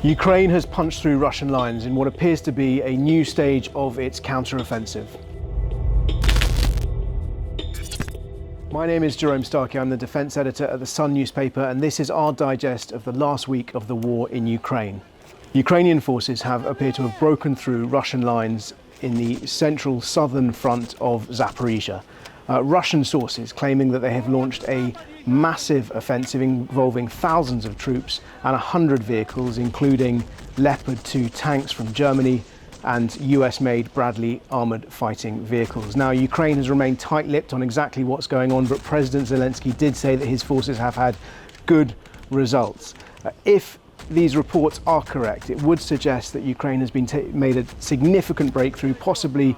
Ukraine has punched through Russian lines in what appears to be a new stage of its counteroffensive. My name is Jerome Starkey. I'm the defence editor at the Sun newspaper, and this is our digest of the last week of the war in Ukraine. Ukrainian forces have appeared to have broken through Russian lines in the central southern front of Zaporizhia. Russian sources claiming that they have launched a massive offensive involving thousands of troops and 100 vehicles, including Leopard 2 tanks from Germany and US-made Bradley armoured fighting vehicles. Now, Ukraine has remained tight-lipped on exactly what's going on, but President Zelensky did say that his forces have had good results. If these reports are correct, it would suggest that Ukraine has been made a significant breakthrough, possibly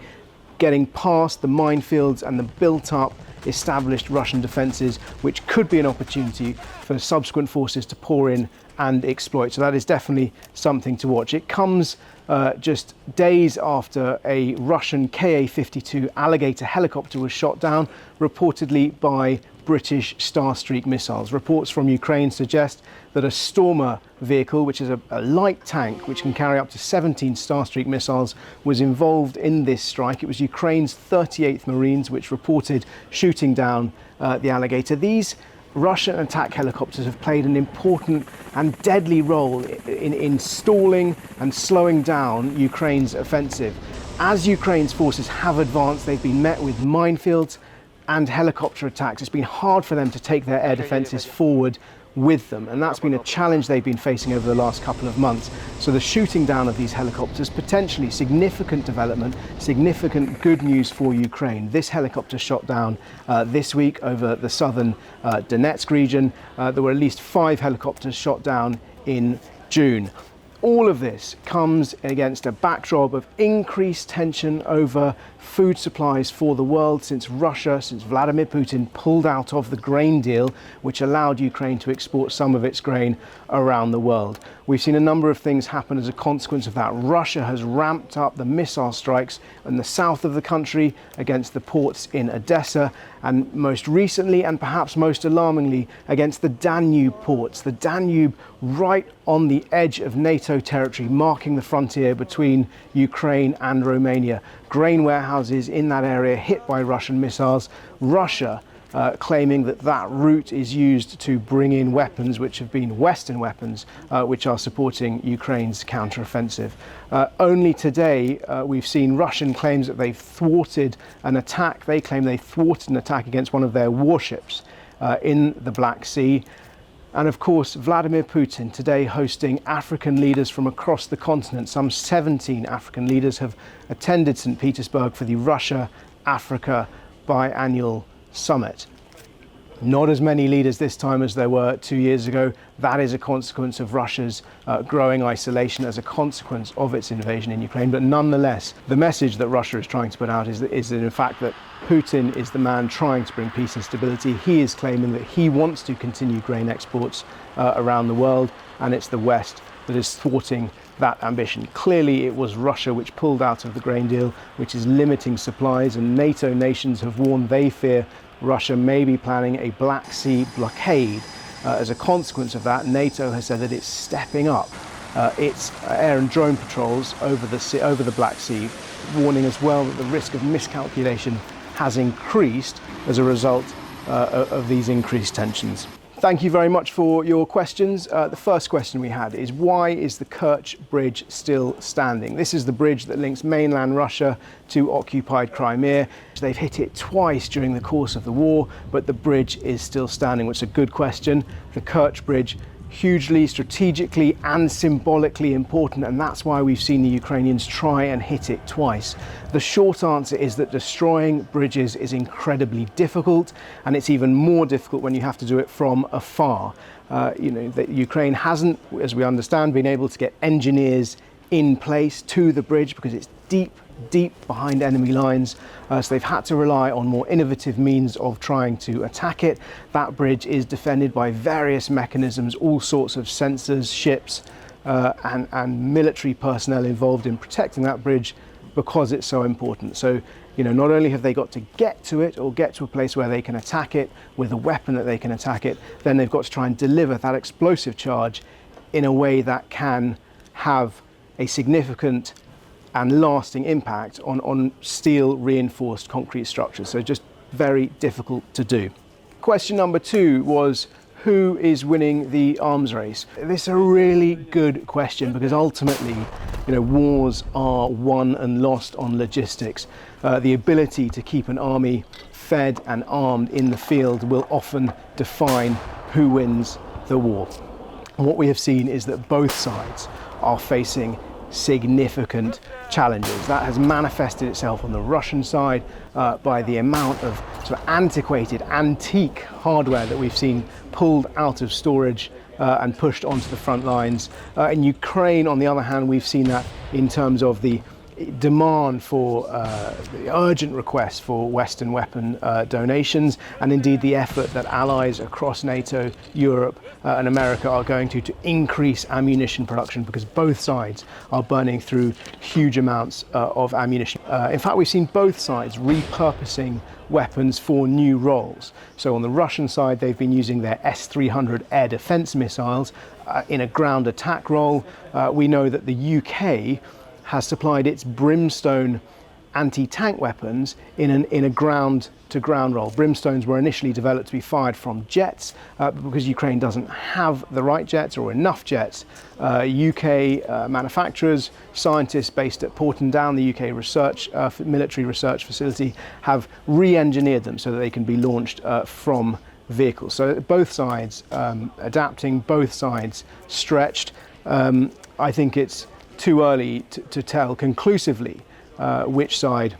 getting past the minefields and the built-up established Russian defences, which could be an opportunity for subsequent forces to pour in and exploit. So that is definitely something to watch. It comes just days after a Russian Ka-52 Alligator helicopter was shot down, reportedly by British Starstreak missiles. Reports from Ukraine suggest that a Stormer vehicle, which is a light tank which can carry up to 17 Starstreak missiles, was involved in this strike. It was Ukraine's 38th Marines which reported shooting down the Alligator. These Russian attack helicopters have played an important and deadly role in stalling and slowing down Ukraine's offensive. As Ukraine's forces have advanced, they've been met with minefields and helicopter attacks. It's been hard for them to take their air defences forward with them, and that's been a challenge they've been facing over the last couple of months. So the shooting down of these helicopters, potentially significant development, significant good news for Ukraine. This helicopter shot down this week over the southern Donetsk region. There were at least 5 helicopters shot down in June. All of this comes against a backdrop of increased tension over food supplies for the world since Vladimir Putin pulled out of the grain deal, which allowed Ukraine to export some of its grain around the world. We've seen a number of things happen as a consequence of that. Russia has ramped up the missile strikes in the south of the country against the ports in Odessa, and most recently, and perhaps most alarmingly, against the Danube ports. The Danube right on the edge of NATO territory, marking the frontier between Ukraine and Romania. Grain warehouses in that area hit by Russian missiles. Russia claiming that that route is used to bring in weapons which have been Western weapons which are supporting Ukraine's counteroffensive. Only today we've seen Russian claims that they've thwarted an attack. They claim they thwarted an attack against one of their warships in the Black Sea. And of course, Vladimir Putin today hosting African leaders from across the continent. Some 17 African leaders have attended St. Petersburg for the Russia-Africa biannual summit. Not as many leaders this time as there were 2 years ago. That is a consequence of Russia's growing isolation as a consequence of its invasion in Ukraine. But nonetheless, the message that Russia is trying to put out is that in fact that Putin is the man trying to bring peace and stability. He is claiming that he wants to continue grain exports around the world, and it's the West that is thwarting that ambition. Clearly, it was Russia which pulled out of the grain deal, which is limiting supplies, and NATO nations have warned they fear Russia may be planning a Black Sea blockade. As a consequence of that, NATO has said that it's stepping up its air and drone patrols over the Black Sea, warning as well that the risk of miscalculation has increased as a result of these increased tensions. Thank you very much for your questions. The first question we had is, why is the Kirch Bridge still standing? This is the bridge that links mainland Russia to occupied Crimea. They've hit it twice during the course of the war, but the bridge is still standing, which is a good question. The Kirch Bridge, hugely strategically and symbolically important, and that's why we've seen the Ukrainians try and hit it twice. The short answer is that destroying bridges is incredibly difficult, and it's even more difficult when you have to do it from afar. That Ukraine hasn't, as we understand, been able to get engineers in place to the bridge because it's deep behind enemy lines, so they've had to rely on more innovative means of trying to attack it. That bridge is defended by various mechanisms, all sorts of sensors, ships, and military personnel involved in protecting that bridge because it's so important. So, not only have they got to get to it or get to a place where they can attack it with a weapon that they can attack it, then they've got to try and deliver that explosive charge in a way that can have a significant and lasting impact on steel reinforced concrete structures. So just very difficult to do. Question number 2 was, who is winning the arms race? This is a really good question, because ultimately, wars are won and lost on logistics. The ability to keep an army fed and armed in the field will often define who wins the war. And what we have seen is that both sides are facing significant challenges. That has manifested itself on the Russian side by the amount of sort of antiquated, antique hardware that we've seen pulled out of storage and pushed onto the front lines. In Ukraine, on the other hand, we've seen that in terms of the demand for the urgent request for Western weapon donations, and indeed the effort that allies across NATO, Europe and America are going to increase ammunition production, because both sides are burning through huge amounts of ammunition. In fact, we've seen both sides repurposing weapons for new roles. So on the Russian side, they've been using their S-300 air defense missiles in a ground attack role. We know that the UK has supplied its Brimstone anti-tank weapons in a ground-to-ground role. Brimstones were initially developed to be fired from jets, but because Ukraine doesn't have the right jets or enough jets, UK manufacturers, scientists based at Porton Down, the UK military research facility, have re-engineered them so that they can be launched from vehicles. So both sides adapting, both sides stretched. I think it's too early to tell conclusively which side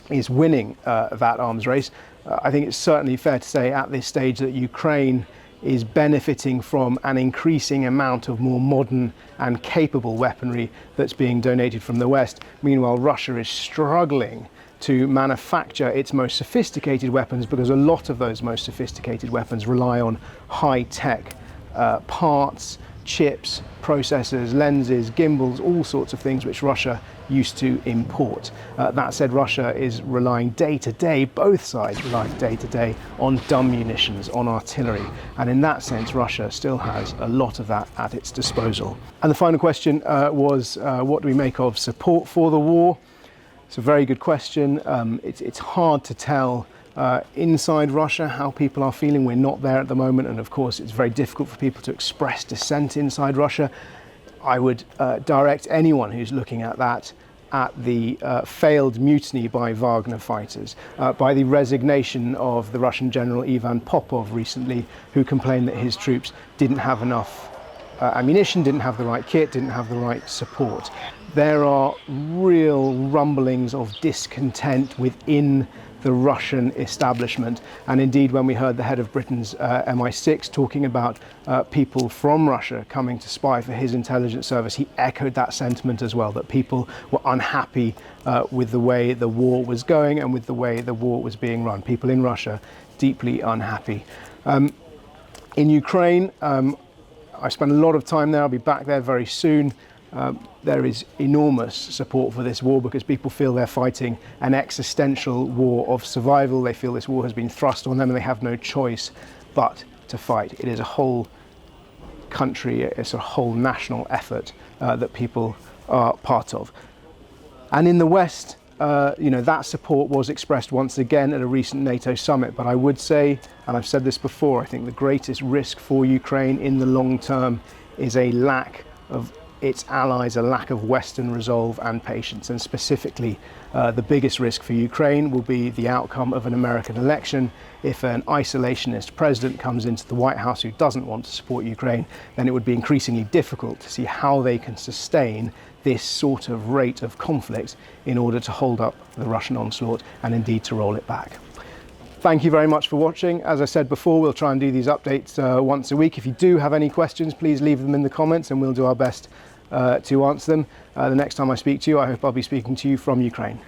is winning that arms race. I think it's certainly fair to say at this stage that Ukraine is benefiting from an increasing amount of more modern and capable weaponry that's being donated from the West. Meanwhile, Russia is struggling to manufacture its most sophisticated weapons, because a lot of those most sophisticated weapons rely on high-tech parts, chips, processors, lenses, gimbals, all sorts of things which Russia used to import. That said, Russia is relying day to day, both sides rely day to day, on dumb munitions, on artillery. And in that sense, Russia still has a lot of that at its disposal. And the final question was, what do we make of support for the war? It's a very good question. It's hard to tell inside Russia how people are feeling. We're not there at the moment, and of course it's very difficult for people to express dissent inside Russia. I would direct anyone who's looking at that at the failed mutiny by Wagner fighters, by the resignation of the Russian general Ivan Popov recently, who complained that his troops didn't have enough ammunition, didn't have the right kit, didn't have the right support. There are real rumblings of discontent within the Russian establishment, and indeed when we heard the head of Britain's MI6 talking about people from Russia coming to spy for his intelligence service, he echoed that sentiment as well, that people were unhappy with the way the war was going and with the way the war was being run. People in Russia deeply unhappy. In Ukraine, I spent a lot of time there. I'll be back there very soon. There is enormous support for this war, because people feel they're fighting an existential war of survival. They feel this war has been thrust on them and they have no choice but to fight. It is a whole country, it's a whole national effort that people are part of. And in the West, that support was expressed once again at a recent NATO summit. But I would say, and I've said this before, I think the greatest risk for Ukraine in the long term is a lack of its allies, a lack of Western resolve and patience. And specifically, the biggest risk for Ukraine will be the outcome of an American election. If an isolationist president comes into the White House who doesn't want to support Ukraine, then it would be increasingly difficult to see how they can sustain this sort of rate of conflict in order to hold up the Russian onslaught and indeed to roll it back. Thank you very much for watching. As I said before, we'll try and do these updates once a week. If you do have any questions, please leave them in the comments and we'll do our best to answer them. The next time I speak to you, I hope I'll be speaking to you from Ukraine.